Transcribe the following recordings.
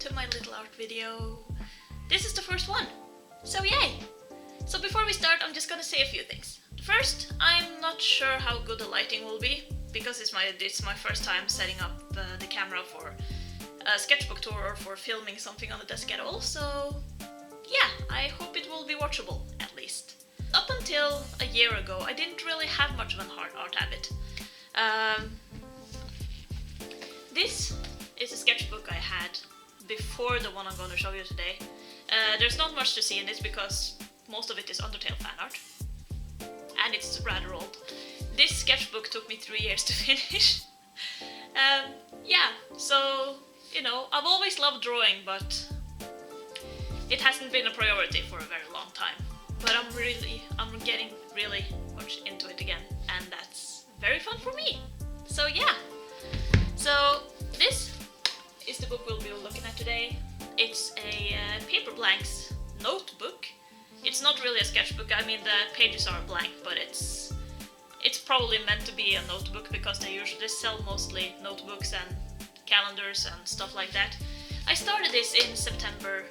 to my little art video. This is the first one, so yay! So before we start, I'm just gonna say a few things. First, I'm not sure how good the lighting will be, because it's my first time setting up the camera for a sketchbook tour or for filming something on the desk at all, so yeah, I hope it will be watchable, at least. Up until a year ago, I didn't really have much of an art habit. This is a sketchbook I had before the one I'm going to show you today. There's not much to see in this because most of it is Undertale fan art, and it's rather old. This sketchbook took me 3 years to finish. Yeah, so, you know, I've always loved drawing, but it hasn't been a priority for a very long time. But I'm getting really much into it again, and that's very fun for me. So yeah, so this is the book we'll be looking at today. It's a paper blanks notebook. It's not really a sketchbook. I mean, the pages are blank, but it's probably meant to be a notebook because they usually sell mostly notebooks and calendars and stuff like that. I started this in September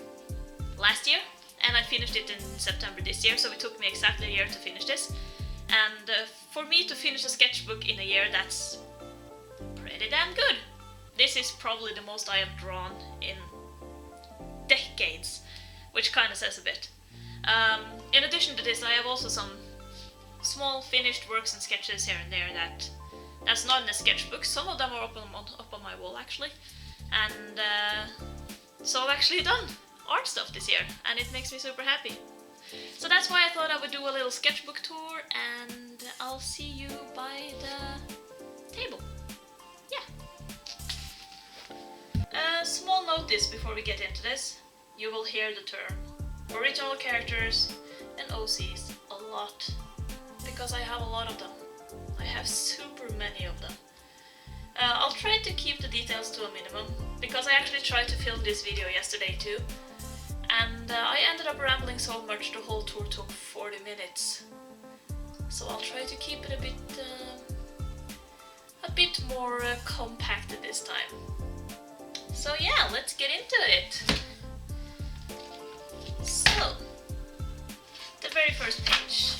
last year, and I finished it in September this year, so it took me exactly a year to finish this. And for me to finish a sketchbook in a year, that's pretty damn good. This is probably the most I have drawn in decades, which kind of says a bit. In addition to this, I have also some small finished works and sketches here and there that's not in the sketchbook. Some of them are up on my wall actually, and so I've actually done art stuff this year, and it makes me super happy. So that's why I thought I would do a little sketchbook tour, and I'll see you by the table. Yeah. A small notice before we get into this. You will hear the term original characters and OCs a lot, because I have a lot of them. I have super many of them. I'll try to keep the details to a minimum, because I actually tried to film this video yesterday too, and I ended up rambling so much the whole tour took 40 minutes. So I'll try to keep it a bit more compacted this time. So yeah, let's get into it. So, the very first page,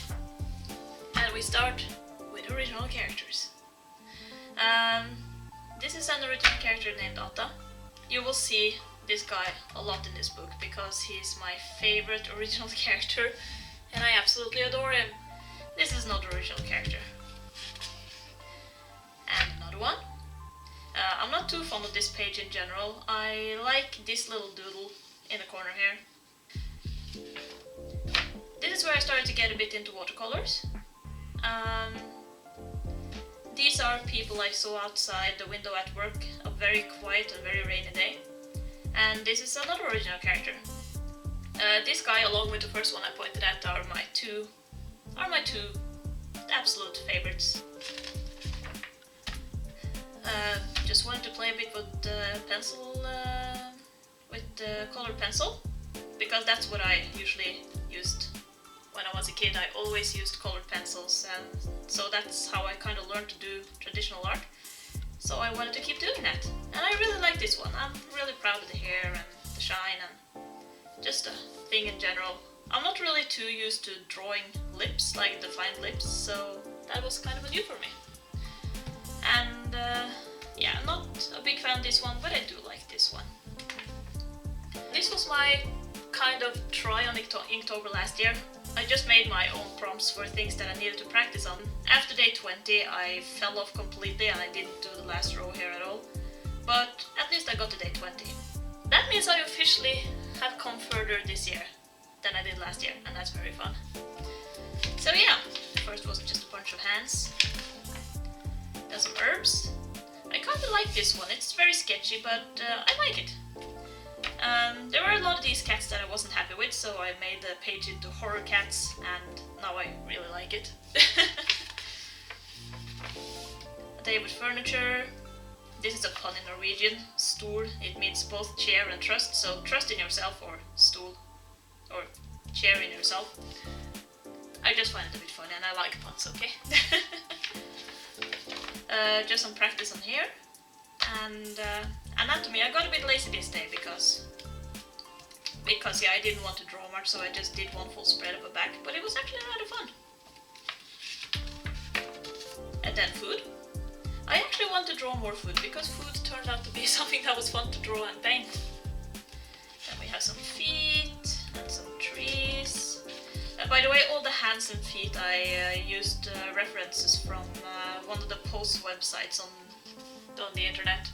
and we start with original characters. This is an original character named Atta. You will see this guy a lot in this book because he's my favorite original character, and I absolutely adore him. This is not an original character. And another one. I'm not too fond of this page in general. I like this little doodle in the corner here. This is where I started to get a bit into watercolors. These are people I saw outside the window at work, a very quiet and very rainy day. And this is another original character. This guy, along with the first one I pointed at, are my two absolute favorites. Just wanted to play a bit with the pencil, with the colored pencil, because that's what I usually used when I was a kid. I always used colored pencils, and so that's how I kind of learned to do traditional art. So I wanted to keep doing that, and I really like this one. I'm really proud of the hair and the shine and just the thing in general. I'm not really too used to drawing lips, like defined lips, so that was kind of a new for me. And yeah, I'm not a big fan of this one, but I do like this one. This was my kind of try on Inktober last year. I just made my own prompts for things that I needed to practice on. After day 20 I fell off completely and I didn't do the last row here at all. But at least I got to day 20. That means I officially have come further this year than I did last year, and that's very fun. So yeah, first was just a bunch of hands. Then some herbs. I kind of like this one. It's very sketchy, but I like it. There were a lot of these cats that I wasn't happy with, so I made the page into horror cats, and now I really like it. A day with furniture. This is a pun in Norwegian. Stol. It means both chair and trust, so trust in yourself, or stool, or chair in yourself. I just find it a bit funny, and I like puns, okay? Just some practice on here. And anatomy, I got a bit lazy this day because yeah, I didn't want to draw much, so I just did one full spread of a back, but it was actually rather fun. And then food. I actually want to draw more food because food turned out to be something that was fun to draw and paint. Then we have some feet and some trees. By the way, all the hands and feet I used references from one of the post websites on the internet.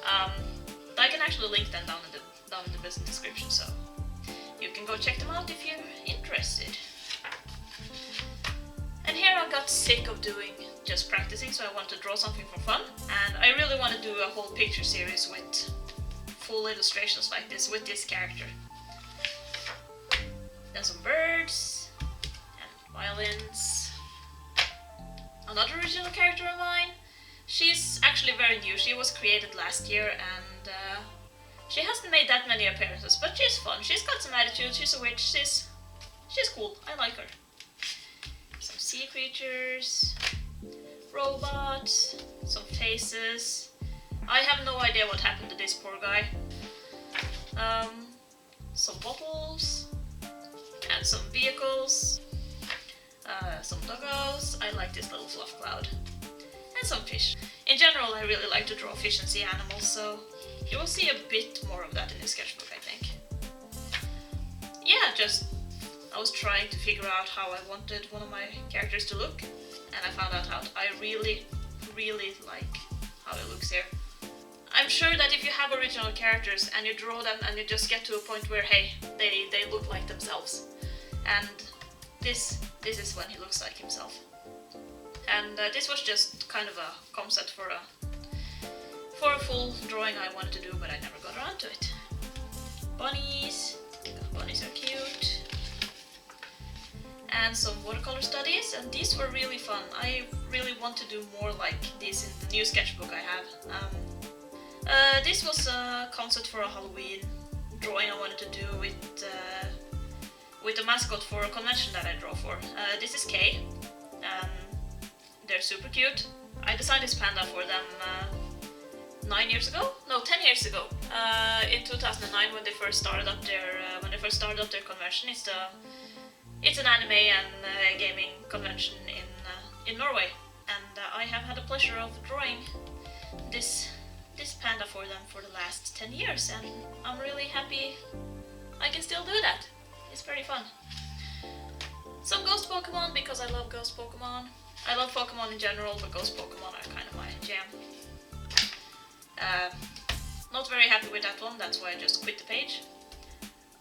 I can actually link them down in the business description, so you can go check them out if you're interested. And here I got sick of doing just practicing, so I wanted to draw something for fun, and I really want to do a whole picture series with full illustrations like this with this character. Then some birds and violins. Another original character of mine. She's actually very new. She was created last year, and she hasn't made that many appearances, but she's fun. She's got some attitude. She's a witch. She's cool. I like her. Some sea creatures, robots, some faces. I have no idea what happened to this poor guy. Some bottles and some vehicles. Some doggos. I like this little fluff cloud. And some fish. In general, I really like to draw fish and sea animals, so you will see a bit more of that in the sketchbook, I think. Yeah, I was trying to figure out how I wanted one of my characters to look, and I found out how I really, really like how it looks here. I'm sure that if you have original characters and you draw them and you just get to a point where, hey, they look like themselves. And this is when he looks like himself. And this was just kind of a concept for a full drawing I wanted to do, but I never got around to it. Bunnies. Bunnies are cute. And some watercolor studies, and these were really fun. I really want to do more like this in the new sketchbook I have. This was a concept for a Halloween drawing I wanted to do with a mascot for a convention that I draw for. This is Kay. They're super cute. I designed this panda for them 10 years ago. In 2009 when they first started up their convention. It's an anime and gaming convention in Norway, and I have had the pleasure of drawing this panda for them for the last 10 years, and I'm really happy I can still do that. It's pretty fun. Some ghost Pokemon because I love ghost Pokemon. I love Pokemon in general, but ghost Pokemon are kind of my jam. Not very happy with that one, that's why I just quit the page.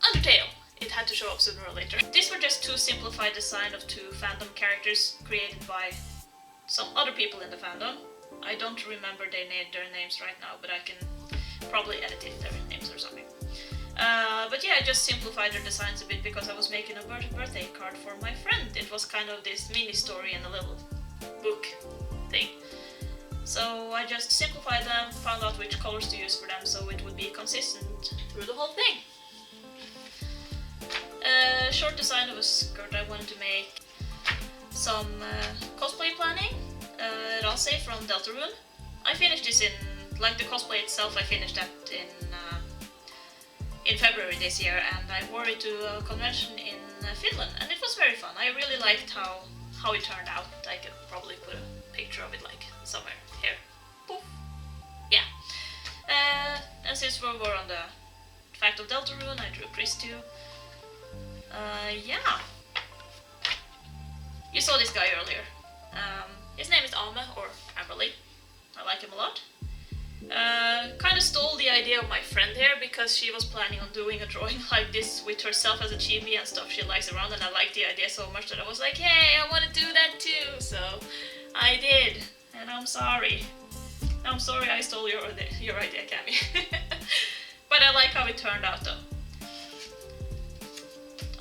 Undertale! It had to show up sooner or later. These were just two simplified design of two fandom characters created by some other people in the fandom. I don't remember their names right now, but I can probably edit in their names or something. But yeah, I just simplified their designs a bit because I was making a birthday card for my friend. It was kind of this mini story in a little book thing. So I just simplified them, found out which colors to use for them so it would be consistent through the whole thing. Short design of a skirt I wanted to make. Some cosplay planning, Rase from Deltarune. I finished this the cosplay itself, I finished that in February this year, and I wore it to a convention in Finland, and it was very fun. I really liked how it turned out. I could probably put a picture of it somewhere here. Poof. Yeah. And since we were on the fact of Deltarune, I drew Chris too. Yeah. You saw this guy earlier. His name is Ame, or Amberly. I like him a lot. Kind of stole the idea of my friend here because she was planning on doing a drawing like this with herself as a chibi and stuff she likes around, and I liked the idea so much that I was like, hey, I want to do that too, so I did, and I'm sorry. I'm sorry I stole your idea, Cammy. But I like how it turned out though.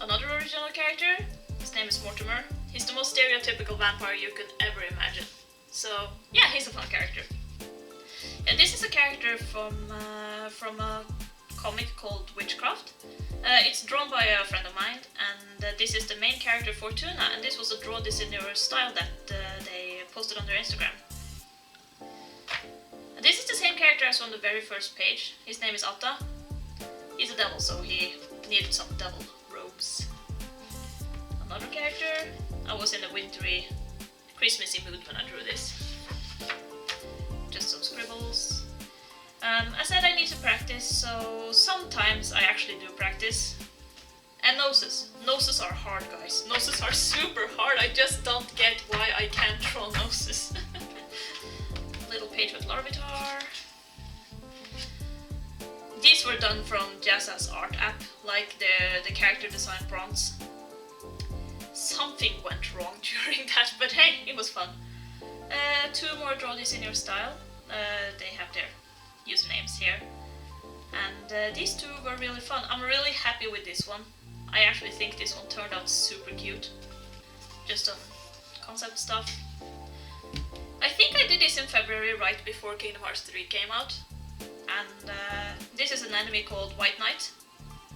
Another original character, his name is Mortimer. He's the most stereotypical vampire you could ever imagine. So yeah, he's a fun character. And this is a character from a comic called Witchcraft. It's drawn by a friend of mine, and this is the main character Fortuna, and this was a draw this in your style that they posted on their Instagram. And This is the same character as on the very first page. His name is Atta. He's a devil, so he needed some devil robes. Another character. I was in a wintry, Christmassy mood when I drew this. Just some scribbles. I said I need to practice, so sometimes I actually do practice. And noses. Noses are hard, guys. Noses are super hard. I just don't get why I can't draw noses. Little page with Larvitar. These were done from Jawsum's art app, like the character design prompts. Something went wrong during that, but hey, it was fun. 2 more draw this in your style. They have their usernames here. And these 2 were really fun. I'm really happy with this one. I actually think this one turned out super cute. Just some concept stuff. I think I did this in February, right before Kingdom Hearts 3 came out. And this is an anime called White Knight.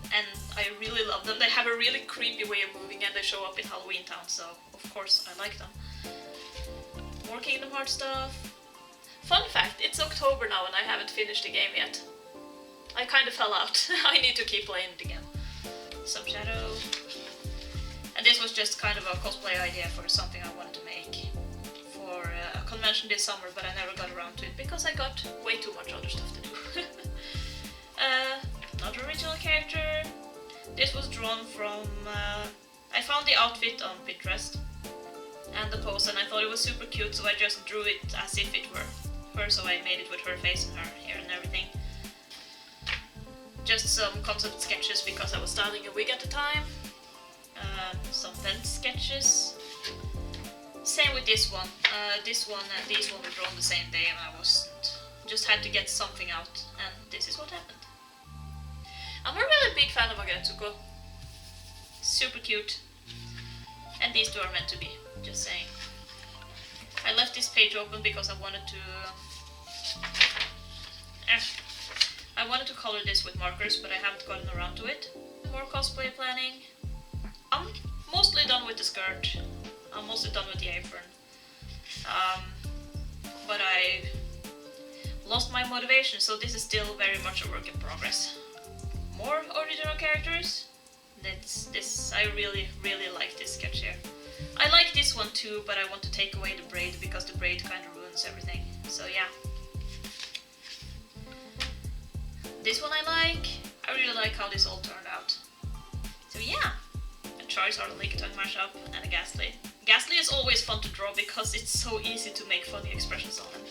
And I really love them. They have a really creepy way of moving and they show up in Halloween Town, so of course I like them. More Kingdom Hearts stuff. Fun fact, it's October now and I haven't finished the game yet. I kind of fell out. I need to keep playing it again. Some shadow. And this was just kind of a cosplay idea for something I wanted to make for a convention this summer, but I never got around to it because I got way too much other stuff to do. Another original character. This was drawn from... I found the outfit on Pinterest and the pose and I thought it was super cute, so I just drew it as if it were her, so I made it with her face and her hair and everything. Just some concept sketches because I was styling a wig at the time. Some vent sketches. Same with this one. This one and these one were drawn the same day and I just had to get something out, and this is what happened. I'm a really big fan of Agetsuko. Super cute. And these 2 are meant to be, just saying. I left this page open because I wanted to... I wanted to color this with markers, but I haven't gotten around to it. More cosplay planning. I'm mostly done with the skirt. I'm mostly done with the apron. But I lost my motivation, so this is still very much a work in progress. More original characters. I really like this sketch here. I like this one too, but I want to take away the braid because the braid kind of ruins everything. So yeah. This one I like. I really like how this all turned out. So yeah. A Charizard, a Lickitung mashup, and a Ghastly. Ghastly is always fun to draw because it's so easy to make funny expressions on him.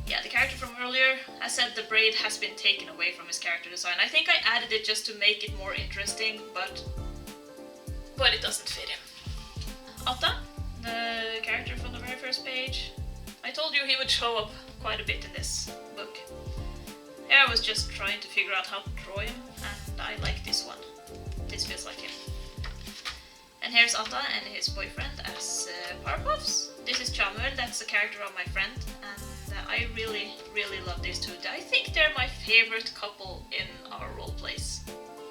Yeah, the character from earlier, I said the braid has been taken away from his character design. I think I added it just to make it more interesting, but it doesn't fit him. Atta, the character from the very first page. I told you he would show up quite a bit in this book. Here I was just trying to figure out how to draw him, and I like this one. This feels like him. And here's Atta and his boyfriend as Powerpuffs. This is Chamuel, that's the character of my friend, and I really love these 2. I think they're my favorite couple in our roleplays,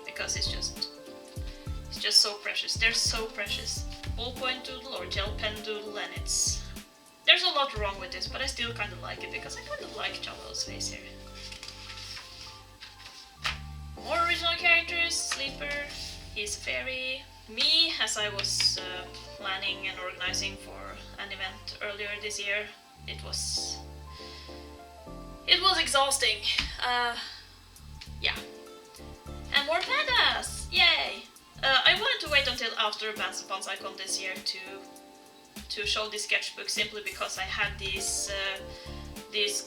because it's just so precious. They're so precious. Ballpoint doodle or gel pen doodle, and there's a lot wrong with this, but I still kind of like it because I kind of like Chamuel's face here. More original characters. Sleeper, he's a fairy. Me, as I was planning and organizing for an event earlier this year, it was exhausting. Yeah. And more pandas! Yay! I wanted to wait until after Banzai-con this year to show this sketchbook, simply because I had these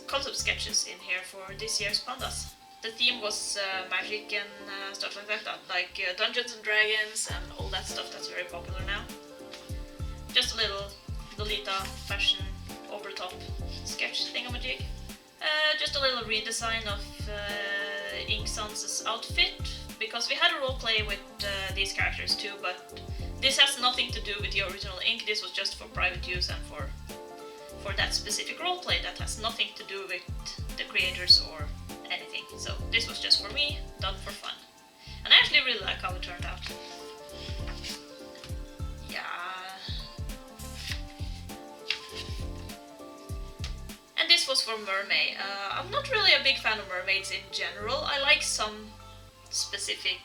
concept sketches in here for this year's pandas. The theme was magic and stuff like that, like Dungeons and Dragons and all that stuff that's very popular now. Just a little Lolita fashion over the top sketch thingamajig. Just a little redesign of Ink Sans' outfit, because we had a roleplay with these characters too, but this has nothing to do with the original ink. This was just for private use and for that specific roleplay that has nothing to do with the creators or anything. So this was just for me, done for fun. And I actually really like how it turned out. Yeah. And this was for mermaid. I'm not really a big fan of mermaids in general. I like some specific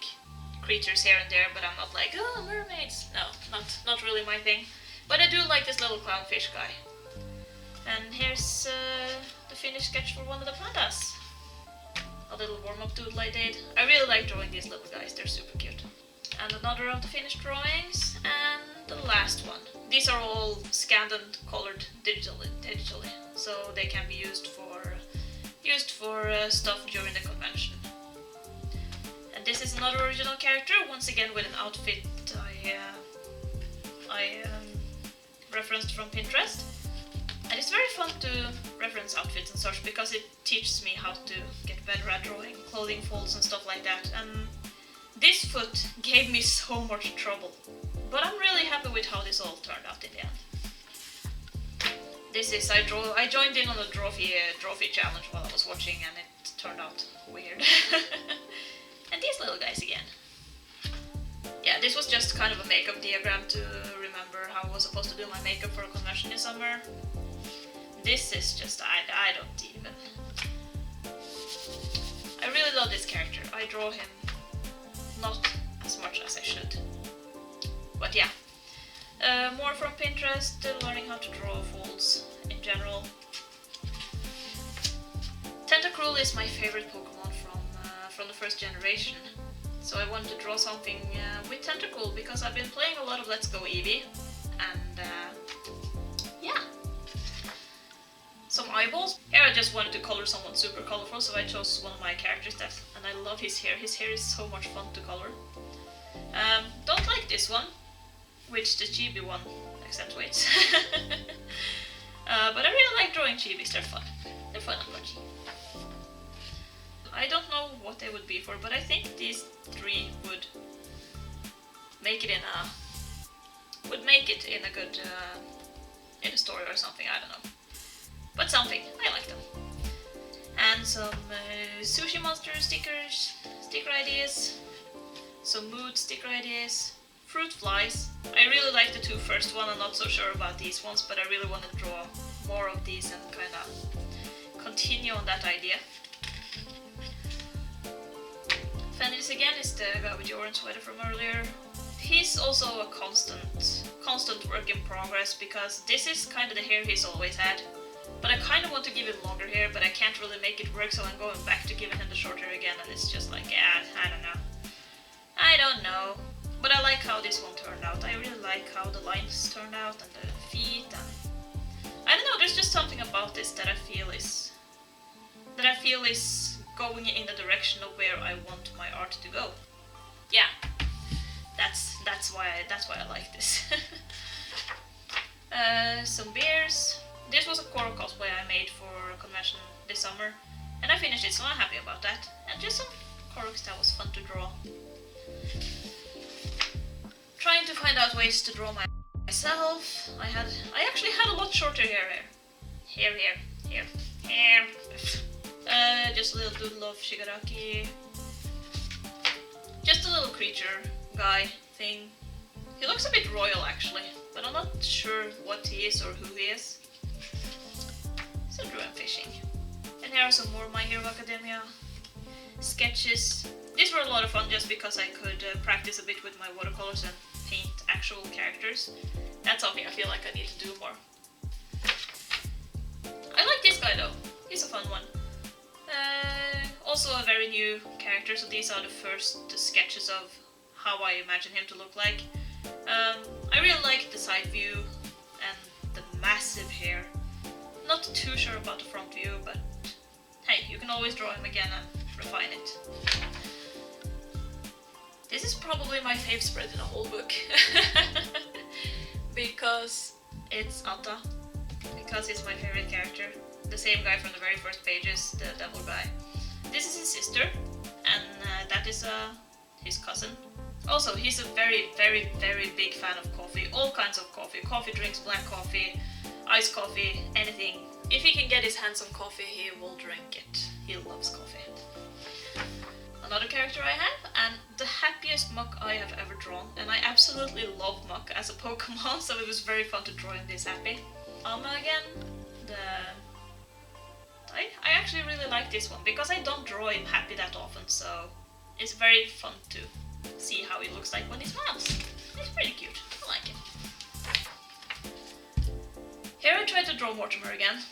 creatures here and there, but I'm not like, oh, mermaids. No, not really my thing. But I do like this little clownfish guy. And here's the finished sketch for one of the pandas. A little warm-up doodle I did. I really like drawing these little guys, they're super cute. And another of the finished drawings, and the last one. These are all scanned and colored digitally, so they can be used for stuff during the convention. And this is another original character, once again with an outfit I referenced from Pinterest. And it's very fun to reference outfits and such because it teaches me how to get better at drawing clothing folds and stuff like that. And this foot gave me so much trouble, but I'm really happy with how this all turned out in the end. This is, I joined in on a trophy challenge while I was watching, and it turned out weird. And these little guys again. Yeah, this was just kind of a makeup diagram to remember how I was supposed to do my makeup for a convention in summer. This is just, I don't even. I really love this character. I draw him not as much as I should. But yeah. More from Pinterest, learning how to draw folds in general. Tentacruel is my favorite Pokemon from the first generation. So I wanted to draw something with Tentacruel because I've been playing a lot of Let's Go Eevee. And yeah. Some eyeballs. Here I just wanted to color someone super colorful, so I chose one of my characters and I love his hair. His hair is so much fun to color. Don't like this one, which the chibi one accentuates. But I really like drawing chibis, they're fun. They're fun and punchy. I don't know what they would be for, but I think these three would make it in a good in a story or something, I don't know. But something, I like them. And some Sushi Monster sticker ideas, some mood sticker ideas, fruit flies. I really like the two first one, I'm not so sure about these ones, but I really want to draw more of these and kind of continue on that idea. Fenris again is the guy with the orange sweater from earlier. He's also a constant work in progress because this is kind of the hair he's always had. But I kind of want to give him longer hair, but I can't really make it work, so I'm going back to giving him the short hair again, and it's just like, yeah, I don't know. But I like how this one turned out. I really like how the lines turned out and the feet, and I don't know, there's just something about this that I feel is going in the direction of where I want my art to go. Yeah. That's why I like this. Some bears. This was a Koro cosplay I made for a convention this summer, and I finished it, so I'm happy about that. And just some Koroks that was fun to draw. Trying to find out ways to draw myself. I actually had a lot shorter hair. Here. Just a little doodle of Shigaraki. Just a little creature guy thing. He looks a bit royal actually, but I'm not sure what he is or who he is. So drew him fishing. And here are some more My Hero Academia sketches. These were a lot of fun just because I could practice a bit with my watercolors and paint actual characters. That's something I feel like I need to do more. I like this guy though, he's a fun one. Also a very new character, so these are the first sketches of how I imagine him to look like. I really like the side view and the massive hair. Not too sure about the front view, but hey, you can always draw him again and refine it. This is probably my fave spread in the whole book. Because it's Atta. Because he's my favorite character. The same guy from the very first pages, the devil guy. This is his sister, and that is his cousin. Also, he's a very, very, very big fan of coffee. All kinds of coffee. Coffee drinks, black coffee, iced coffee, anything. If he can get his hands on coffee, he will drink it. He loves coffee. Another character I have, and the happiest Muck I have ever drawn. And I absolutely love Muck as a Pokemon, so it was very fun to draw him this happy. Alma again, the I actually really like this one because I don't draw him happy that often, so it's very fun to see how he looks like when he smiles. He's pretty cute. I like him. Here I tried to draw Mortimer again,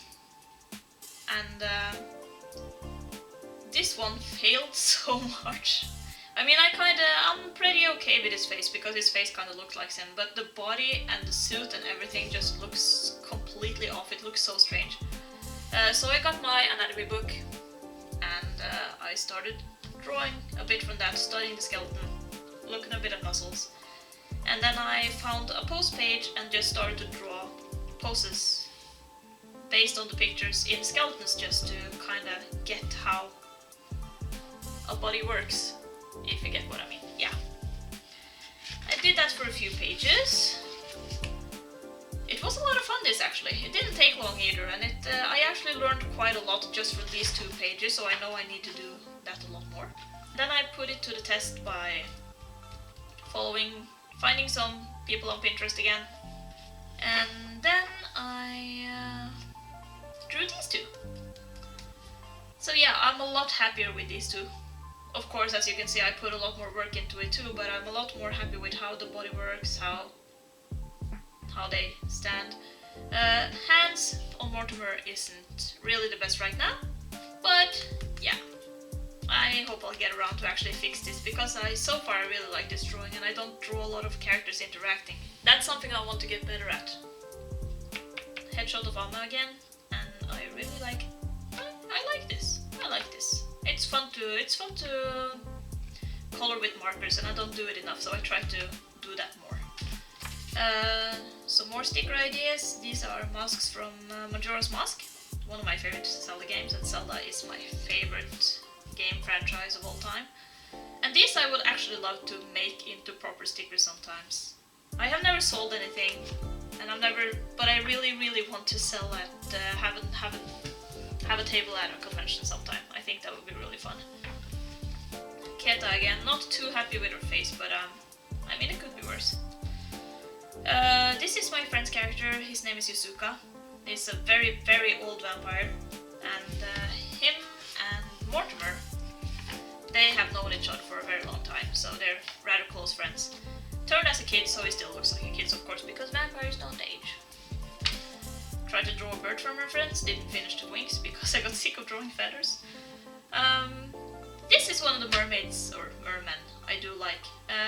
and this one failed so much. I mean, I'm pretty okay with his face because his face kind of looks like him, but the body and the suit and everything just looks completely off. It looks so strange. So I got my anatomy book and I started drawing a bit from that, studying the skeleton, looking a bit at muscles. And then I found a pose page and just started to draw poses based on the pictures in skeletons, just to kind of get how a body works, if you get what I mean. Yeah. I did that for a few pages. It was a lot of fun, this actually. It didn't take long either, and I actually learned quite a lot just from these 2 pages, so I know I need to do that a lot more. Then I put it to the test by finding some people on Pinterest again, and then I drew these 2. So yeah, I'm a lot happier with these 2. Of course, as you can see, I put a lot more work into it too, but I'm a lot more happy with how the body works, how they stand. Hands on Mortimer isn't really the best right now, but yeah, I hope I'll get around to actually fix this, because so far I really like this drawing and I don't draw a lot of characters interacting. That's something I want to get better at. Headshot of Anna again, and I really like this. I like this. It's fun to color with markers, and I don't do it enough, so I try to do that more. Some more sticker ideas. These are masks from Majora's Mask, one of my favorite Zelda games, and Zelda is my favorite game franchise of all time. And these I would actually love to make into proper stickers sometimes. I have never sold anything, and but I really want to sell at have a table at a convention sometime. I think that would be really fun. Keta again, not too happy with her face, but I mean, it could be worse. This is my friend's character. His name is Yusuka. He's a very old vampire, and him and Mortimer, they have known each other for a very long time, so they're rather close friends. Turned as a kid, so he still looks like a kid, of course, because vampires don't age. Tried to draw a bird from reference, didn't finish the wings because I got sick of drawing feathers. This is one of the mermaids, or mermen, I do like.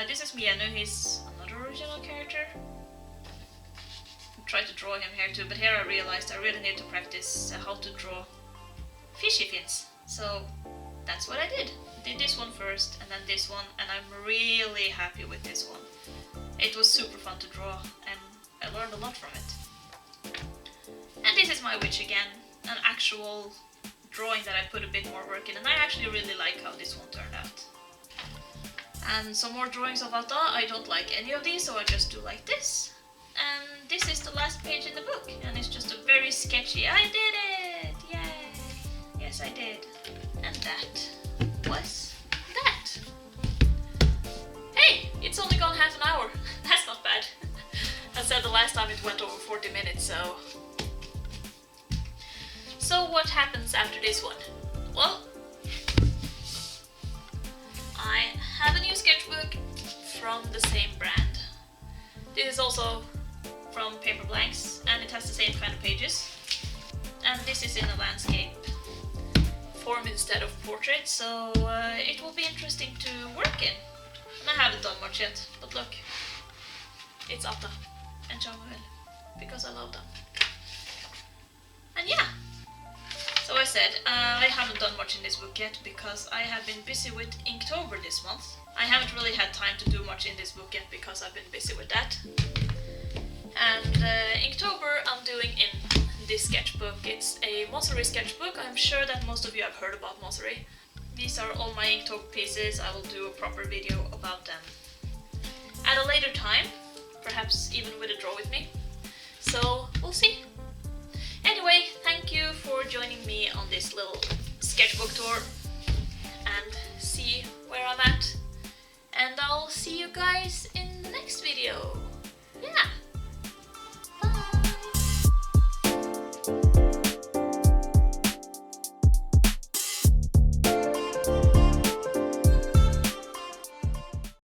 This is Mienu, he's another original character. Tried to draw him here too, but here I realized I really need to practice how to draw fishy fins. So that's what I did. Did this one first, and then this one, and I'm really happy with this one. It was super fun to draw, and I learned a lot from it. And this is my witch again, an actual drawing that I put a bit more work in, and I actually really like how this one turned out. And some more drawings of Ata. I don't like any of these, so I just do like this. And this is the last page in the book, and it's just a very sketchy, I did it! Yay! Yes, I did. And that was that. Hey, it's only gone half an hour. That's not bad. I said the last time it went over 40 minutes, so... So what happens after this one? Well, I have a new sketchbook from the same brand. This is also from Paper Blanks, and it has the same kind of pages. And this is in a landscape form instead of portrait, so it will be interesting to work in. And I haven't done much yet, but look, it's Atta and Samuel, because I love them. And yeah, so I said, I haven't done much in this book yet because I have been busy with Inktober this month. I haven't really had time to do much in this book yet because I've been busy with that. And Inktober I'm doing in this sketchbook. It's a Mosery sketchbook. I'm sure that most of you have heard about Mosery. These are all my Inktober pieces. I will do a proper video about them at a later time, perhaps even with a draw with me. So we'll see. Anyway, thank you for joining me on this little sketchbook tour, and see where I'm at. And I'll see you guys in the next video. Yeah!